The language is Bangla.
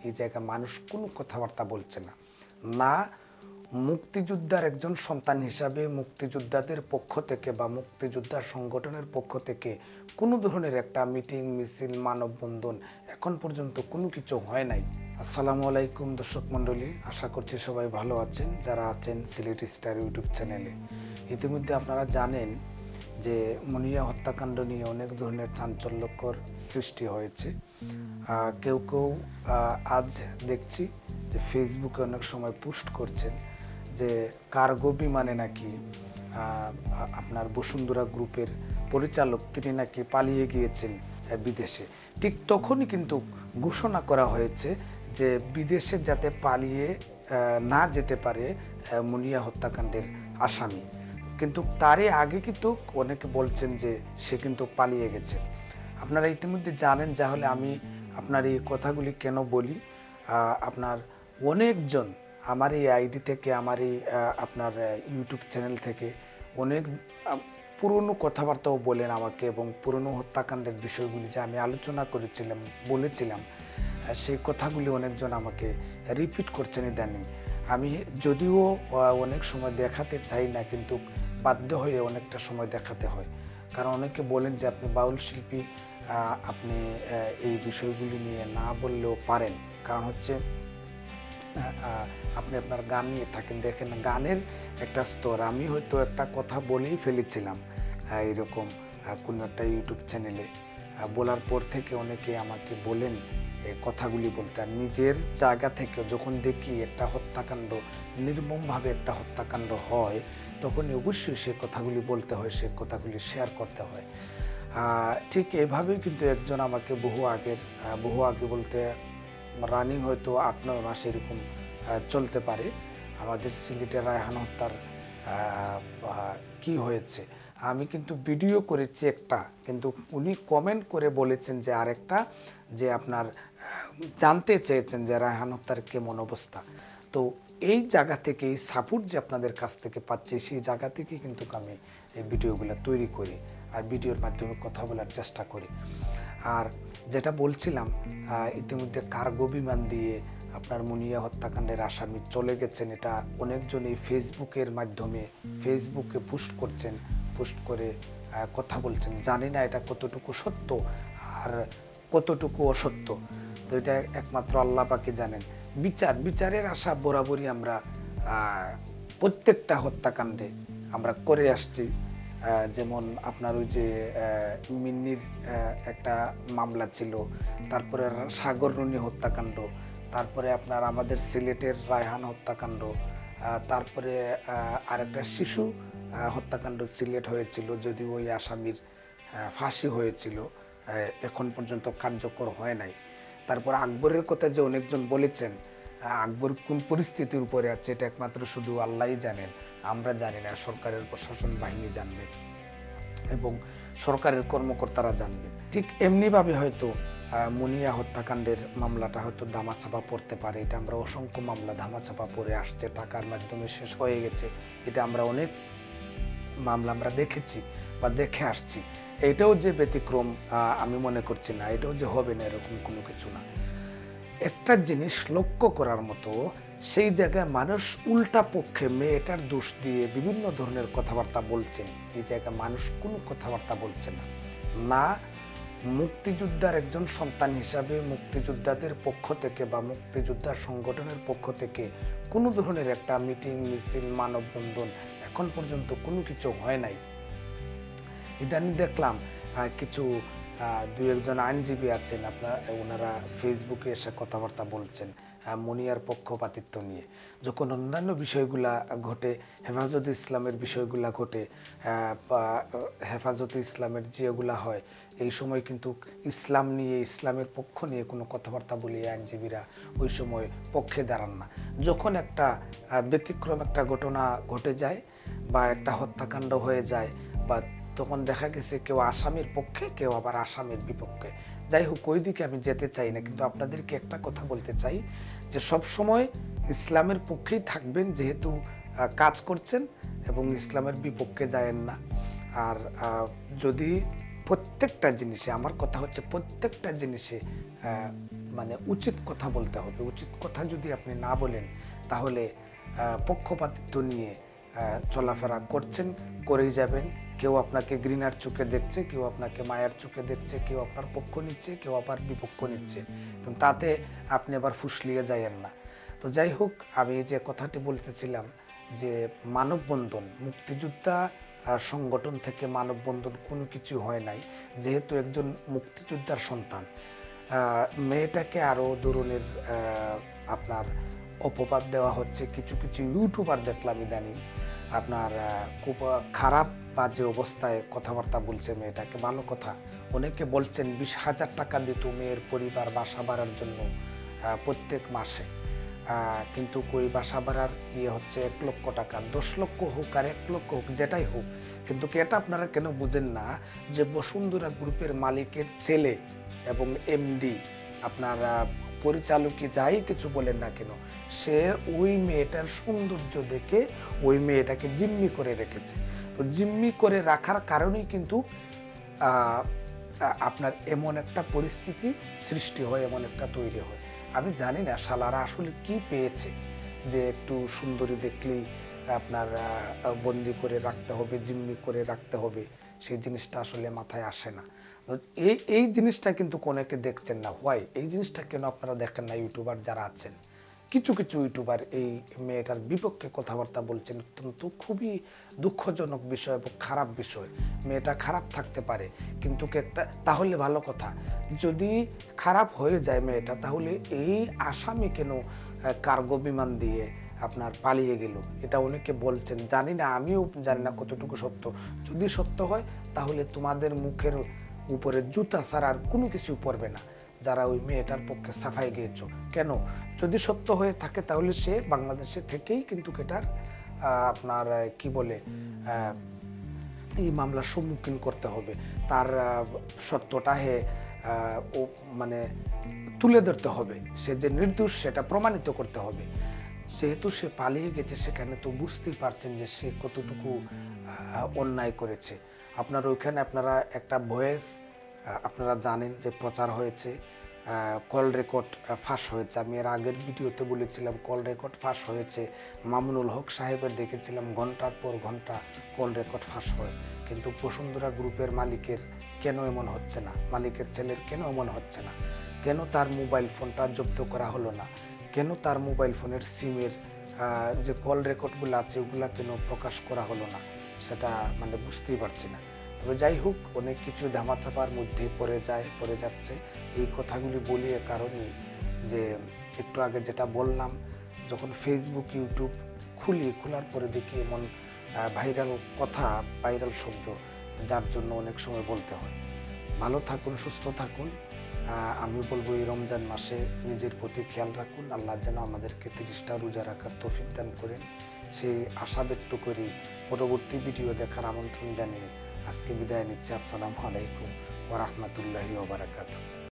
এই জায়গায় মানুষ কোনো কথাবার্তা বলছে না। না মুক্তিযোদ্ধার একজন সন্তান হিসাবে মুক্তিযোদ্ধাদের পক্ষ থেকে বা মুক্তিযোদ্ধার সংগঠনের পক্ষ থেকে কোনো ধরনের একটা মিটিং মিছিল মানববন্ধন এখন পর্যন্ত কোনো কিছু হয় নাই। আসসালামু আলাইকুম দর্শক মণ্ডলী, আশা করছি সবাই ভালো আছেন যারা আছেন সিলেটি স্টার ইউটিউব চ্যানেলে। ইতিমধ্যে আপনারা জানেন যে মুনিয়া হত্যাকাণ্ড নিয়ে অনেক ধরনের চাঞ্চল্যকর সৃষ্টি হয়েছে। কেউ কেউ আজ দেখছি যে ফেসবুকে অনেক সময় পোস্ট করছেন যে কার্গো বিমানে নাকি আপনার বসুন্ধরা গ্রুপের পরিচালক তিনি নাকি পালিয়ে গিয়েছেন বিদেশে। ঠিক তখনই কিন্তু ঘোষণা করা হয়েছে যে বিদেশে যাতে পালিয়ে না যেতে পারে মুনিয়া হত্যাকাণ্ডের আসামি, কিন্তু তারই আগে কিন্তু অনেকে বলছেন যে সে কিন্তু পালিয়ে গেছে। আপনারা ইতিমধ্যে জানেন, যাহলে আমি আপনার এই কথাগুলি কেন বলি। আপনার অনেকজন আমার এই আইডি থেকে, আমার এই আপনার ইউটিউব চ্যানেল থেকে অনেক পুরনো কথাবার্তাও বলেন আমাকে, এবং পুরনো হত্যাকাণ্ডের বিষয়গুলি যে আমি আলোচনা করেছিলাম বলেছিলাম সেই কথাগুলি অনেকজন আমাকে রিপিট করছেন ইদানিং। আমি যদিও অনেক সময় দেখাতে চাই না, কিন্তু বাধ্য হয়ে অনেকটা সময় দেখাতে হয়, কারণ অনেকে বলেন যে আপনি বাউল শিল্পী, আপনি এই বিষয়গুলি নিয়ে না বললেও পারেন। কারণ হচ্ছে আপনি আপনার গান নিয়ে থাকেন, দেখেন গানের একটা স্তর। আমি হয়তো একটা কথা বলেই ফেলেছিলাম এরকম কোনো একটা ইউটিউব চ্যানেলে, বলার পর থেকে অনেকে আমাকে বলেন এই কথাগুলি বলতে। আর নিজের জায়গা থেকে যখন দেখি একটা হত্যাকাণ্ড, নির্মমভাবে একটা হত্যাকাণ্ড হয়, তখন অবশ্যই সে কথাগুলি বলতে হয়, সে কথাগুলি শেয়ার করতে হয়। ঠিক এভাবেই কিন্তু একজন আমাকে বহু আগে বলতে রানিং হয়তো 8-9 মাস এরকম চলতে পারে আমাদের সিলেটের রায়হান হত্যার কি হয়েছে। আমি কিন্তু ভিডিও করেছি একটা, কিন্তু উনি কমেন্ট করে বলেছেন যে আরেকটা, যে আপনার জানতে চেয়েছেন যে রায়হান হত্যার কেমন অবস্থা। তো এই জায়গা থেকে এই সাপোর্ট যে আপনাদের কাছ থেকে পাচ্ছি, সেই জায়গা থেকে কিন্তু আমি এই ভিডিওগুলো তৈরি করি আর ভিডিওর মাধ্যমে কথা বলার চেষ্টা করি। আর যেটা বলছিলাম, ইতিমধ্যে কার্গো বিমান দিয়ে আপনার মুনিয়া হত্যাকাণ্ডের আসামি চলে গেছেন, এটা অনেকজনই ফেসবুকের মাধ্যমে ফেসবুকে পোস্ট করছেন, পোস্ট করে কথা বলছেন। জানি না এটা কতটুকু সত্য আর কতটুকু অসত্য, তো এটা একমাত্র আল্লাহ পাকই জানেন। বিচারের আশা বরাবরই আমরা প্রত্যেকটা হত্যাকাণ্ডে আমরা করে আসছি। যেমন আপনার ওই যে মিন্নির একটা মামলা ছিল, তারপরে সাগর রুনি হত্যাকাণ্ড, তারপরে আপনার আমাদের সিলেটের রায়হান হত্যাকাণ্ড, তারপরে আরেকটা শিশু হত্যাকাণ্ড সিলেট হয়েছিল, যদিও ওই আসামির ফাঁসি হয়েছিল, এখন পর্যন্ত কার্যকর হয় নাই। তারপর আকবরের কথা যে অনেকজন বলেছেন, আকবর কোন পরিস্থিতির উপরে আছে এটা একমাত্র শুধু আল্লাহই জানেন, আমরা জানি না। সরকারের প্রশাসন বাহিনী জানবে এবং সরকারের কর্মকর্তারা জানবেন। ঠিক এমনিভাবে হয়তো মুনিয়া হত্যাকাণ্ডের মামলাটা হয়তো ধামাচাপা পড়তে পারে। এটা আমরা অসংখ্য মামলা ধামাচাপা পড়ে আসছে, টাকার মাধ্যমে শেষ হয়ে গেছে, এটা আমরা অনেক মামলা আমরা দেখেছি বা দেখে আসছি। এটাও যে ব্যতিক্রম আমি মনে করছি না, এটাও যে হবে না এরকম কোনো কিছু না। একটা জিনিস লক্ষ্য করার মতো, সেই জায়গায় মানুষ উল্টা পক্ষে মেয়েটার দোষ দিয়ে বিভিন্ন ধরনের কথাবার্তা বলছেন। এই জায়গায় মানুষ কোনো কথাবার্তা বলছে না। না মুক্তিযোদ্ধার একজন সন্তান হিসাবে মুক্তিযোদ্ধাদের পক্ষ থেকে বা মুক্তিযোদ্ধার সংগঠনের পক্ষ থেকে কোনো ধরনের একটা মিটিং মিছিল মানববন্ধন এখন পর্যন্ত কোনো কিছু হয় নাই। ইদানিং দেখলাম কিছু 2-1জন আইনজীবী আছেন, ওনারা ফেসবুকে এসে কথাবার্তা বলছেন মুনিয়ার পক্ষপাতিত্ব নিয়ে। যখন অন্যান্য বিষয়গুলা ঘটে, হেফাজতে ইসলামের বিষয়গুলা ঘটে, হেফাজতে ইসলামের যেগুলা হয়, এই সময় কিন্তু ইসলাম নিয়ে, ইসলামের পক্ষ নিয়ে কোনো কথাবার্তা বলে আইনজীবীরা ওই সময় পক্ষে দাঁড়ান না। যখন একটা ব্যতিক্রম একটা ঘটনা ঘটে যায় বা একটা হত্যাকাণ্ড হয়ে যায়, বা তখন দেখা গেছে কেউ আসামির পক্ষে, কেউ আবার আসামির বিপক্ষে। যাই হোক, ওই দিকে আমি যেতে চাই না, কিন্তু আপনাদেরকে একটা কথা বলতে চাই যে সব সময় ইসলামের পক্ষেই থাকবেন, যেহেতু কাজ করছেন, এবং ইসলামের বিপক্ষে যায়েন না। আর যদি প্রত্যেকটা জিনিসে, আমার কথা হচ্ছে প্রত্যেকটা জিনিসে মানে উচিত কথা বলতে হবে। উচিত কথা যদি আপনি না বলেন তাহলে পক্ষপাতিত্ব নিয়ে চলাফেরা করছেন, করেই যাবেন। কেউ আপনাকে ঘৃণার চোখে দেখছে, কেউ আপনাকে মায়ার চোখে দেখছে, কেউ আপনার পক্ষ নিচ্ছে, কেউ আবার বিপক্ষ নিচ্ছে, কিন্তু তাতে আপনি আবার ফুসলিয়ে যাইয়েন না। তো যাই হোক, আমি যে কথাটি বলতেছিলাম যে মানববন্ধন, মুক্তিযোদ্ধা সংগঠন থেকে মানববন্ধন কোনো কিছু হয় নাই। যেহেতু একজন মুক্তিযোদ্ধার সন্তান, মেয়েটাকে আরও ধরনের আপনার অপবাদ দেওয়া হচ্ছে। কিছু কিছু ইউটিউবার দেখলাম ইদানিং আপনার খুব খারাপ বাজে অবস্থায় কথাবার্তা বলছে মেয়েটাকে। ভালো কথা, অনেকে বলছেন 20,000 টাকা দিত মেয়ের পরিবার বাসা ভাড়ার জন্য প্রত্যেক মাসে, কিন্তু ওই বাসা ভাড়ার হচ্ছে 1 লক্ষ টাকা। 10 লক্ষ হোক আর 1 লক্ষ হোক, যেটাই হোক, কিন্তু এটা আপনারা কেন বুঝেন না যে বসুন্ধরা গ্রুপের মালিকের ছেলে এবং এমডি আপনার পরিচালকই যাই কিছু বলেন না কেন, সে ওই মেয়েটার সৌন্দর্য দেখে ওই মেয়েটাকে জিম্মি করে রেখেছে। তো জিম্মি করে রাখার কারণেই কিন্তু আপনার এমন একটা পরিস্থিতি সৃষ্টি হয়, এমন একটা তৈরি হয়। আমি জানি না শালারা আসলে কি পেয়েছে যে একটু সুন্দরী দেখলেই আপনার বন্দি করে রাখতে হবে, জিম্মি করে রাখতে হবে। সেই জিনিসটা আসলে মাথায় আসে না। এই জিনিসটা কিন্তু অনেকে দেখছেন না। হোয়াই এই জিনিসটা কেন আপনারা দেখেন না? ইউটিউবার যারা আছেন, কিছু কিছু ইউটিউবার এই মেয়েটার বিপক্ষে কথাবার্তা বলছেন, অত্যন্ত খুবই দুঃখজনক বিষয় এবং খারাপ বিষয়। মেয়েটা খারাপ থাকতে পারে, কিন্তু একটা তাহলে ভালো কথা, যদি খারাপ হয়ে যায় মেয়েটা, তাহলে এই আসামি কেন কার্গো বিমান দিয়ে আপনার পালিয়ে গেল? এটা অনেকে বলছেন, জানি না, আমিও জানি না কতটুকু সত্য। যদি সত্য হয় তাহলে তোমাদের মুখের উপরে জুতা ছাড়া আর কোনো কিছু পড়বে না যারা ওই মেয়েটার পক্ষে সাফাই গিয়েছ। কেন? যদি সত্য হয়ে থাকে তাহলে সে বাংলাদেশে থেকেই কিন্তু এটার আপনার কি বলে এই মামলার সম্মুখীন করতে হবে। তার সত্যটা ও মানে তুলে ধরতে হবে। সে যে নির্দোষ সেটা প্রমাণিত করতে হবে। যেহেতু সে পালিয়ে গেছে, সেখানে তো বুঝতেই পারছেন যে সে কতটুকু অন্যায় করেছে। আপনার ওইখানে আপনারা একটা ভয়েস আপনারা জানেন যে প্রচার হয়েছে, কল রেকর্ড ফাঁস হয়েছে। আমি এর আগের ভিডিওতে বলেছিলাম কল রেকর্ড ফাঁস হয়েছে। মামুনুল হক সাহেবের দেখেছিলাম ঘন্টার পর ঘন্টা কল রেকর্ড ফাঁস হয়, কিন্তু বসুন্ধরা গ্রুপের মালিকের কেন এমন হচ্ছে না? মালিকের ছেলের কেন এমন হচ্ছে না? কেন তার মোবাইল ফোনটা জব্দ করা হলো না? কেন তার মোবাইল ফোনের সিমের যে কল রেকর্ডগুলো আছে ওগুলো কেন প্রকাশ করা হলো না? সেটা মানে বুঝতেই পারছি না। তবে যাই হোক, অনেক কিছু ধামাচাপার মধ্যে পড়ে যাচ্ছে। এই কথাগুলি বলি এ কারণেই যে একটু আগে যেটা বললাম, যখন ফেসবুক ইউটিউব খোলার পরে দেখি এমন ভাইরাল কথা, ভাইরাল শব্দ, যার জন্য অনেক সময় বলতে হয়। ভালো থাকুন, সুস্থ থাকুন। আমি বলবো এই রমজান মাসে নিজের প্রতি খেয়াল রাখুন। আল্লাহ যেন আমাদেরকে 30টা রোজা রাখার তৌফিক দান করেন, সেই আশা ব্যক্ত করি পরবর্তী ভিডিও দেখার আমন্ত্রণ জানিয়ে আজকে বিদায় নিচ্ছি। আসসালামু আলাইকুম ওয়া রাহমাতুল্লাহি ওয়া বারাকাতুহু।